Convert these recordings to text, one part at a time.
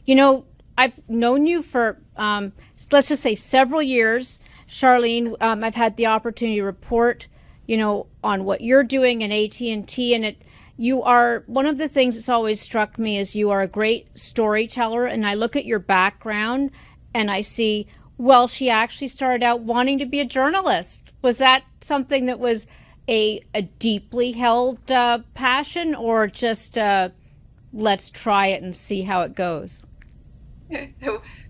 You know, I've known you for, let's just say, several years, Charlene. I've had the opportunity to report, on what you're doing in AT&T, and you are one of the things that's always struck me is you are a great storyteller. And I look at your background, and I see, well, she actually started out wanting to be a journalist. Was that something that was a deeply held passion, or just let's try it and see how it goes?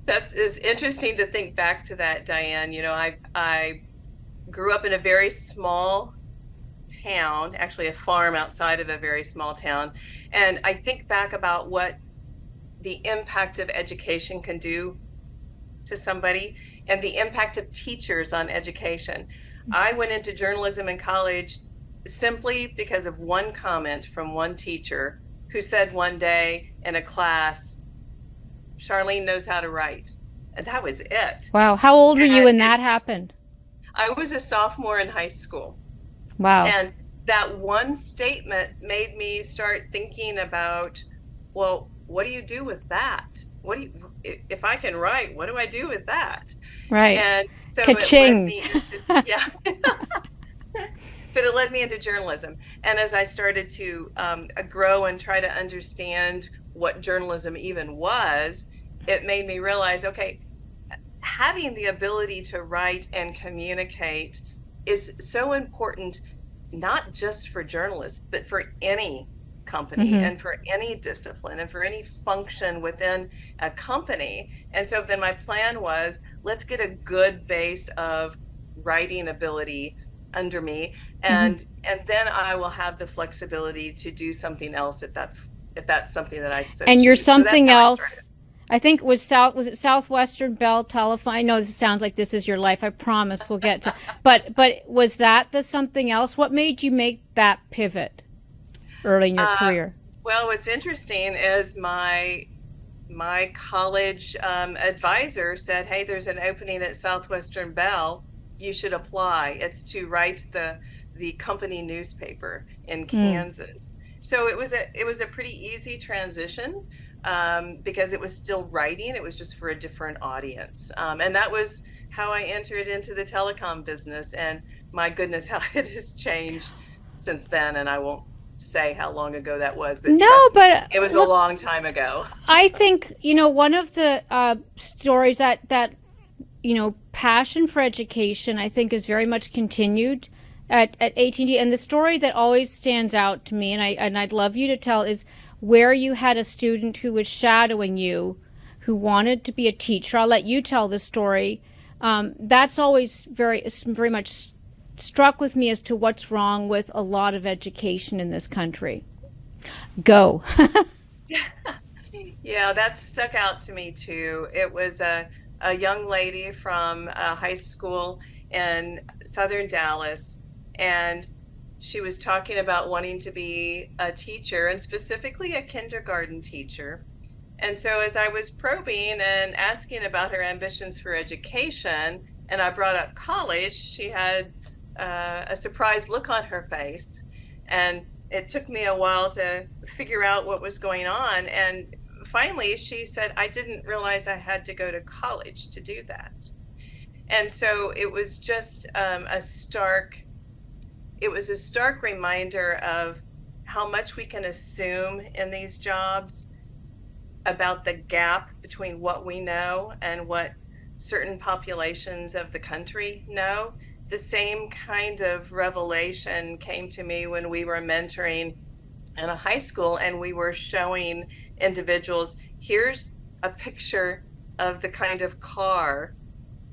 That's is interesting to think back to that, Diane. I grew up in a very small town, actually a farm outside of a very small town, and I think back about what the impact of education can do to somebody and the impact of teachers on education. I went into journalism in college simply because of one comment from one teacher who said one day in a class, Charlene knows how to write. And that was it. Wow. How old were you And when that happened? I was a sophomore in high school. Wow. And that one statement made me start thinking about, well, what do you do with that? If I can write, what do I do with that? Right. And so it led Ka-ching. me into, yeah, but it led me into journalism. And as I started to grow and try to understand what journalism even was, it made me realize, okay, having the ability to write and communicate is so important, not just for journalists, but for any company Hmm. and for any discipline and for any function within a company. And so then my plan was, let's get a good base of writing ability under me, Hmm. and then I will have the flexibility to do something else if that's something that I so And you're choose. So that's something how I started. else. I think it was it Southwestern Bell Telephone? I know this sounds like this is your life. I promise we'll get to. But was that the something else? What made you make that pivot early in your Uh, career? well, what's interesting is my college advisor said, "Hey, there's an opening at Southwestern Bell. You should apply. It's to write the company newspaper in Mm. Kansas." So it was a pretty easy transition because it was still writing. It was just for a different audience, and that was how I entered into the telecom business. And my goodness, how it has changed since then. And I won't say how long ago that was, but No, trust me, but it was a look, long time ago. I think one of the stories that passion for education, I think, is very much continued at AT&T. And T. And the story that always stands out to me, and I'd love you to tell, is where you had a student who was shadowing you, who wanted to be a teacher. I'll let you tell the story. That's always very much struck with me as to what's wrong with a lot of education in this country. Go. Yeah, that stuck out to me too. It was a young lady from a high school in southern Dallas, and she was talking about wanting to be a teacher and specifically a kindergarten teacher. And so, as I was probing and asking about her ambitions for education, and I brought up college, she had a surprised look on her face. And it took me a while to figure out what was going on. And finally, she said, I didn't realize I had to go to college to do that. And so it was just a stark reminder of how much we can assume in these jobs about the gap between what we know and what certain populations of the country know. The same kind of revelation came to me when we were mentoring in a high school and we were showing individuals, here's a picture of the kind of car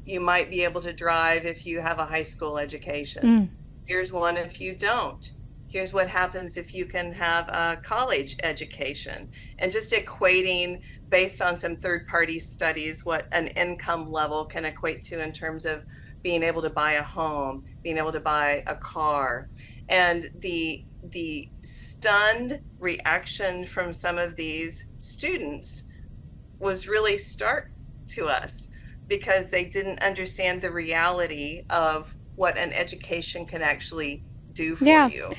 you might be able to drive if you have a high school education. Mm. Here's one if you don't. Here's what happens if you can have a college education. And just equating based on some third party studies what an income level can equate to in terms of being able to buy a home, being able to buy a car. And the stunned reaction from some of these students was really stark to us because they didn't understand the reality of what an education can actually do for Yeah. you.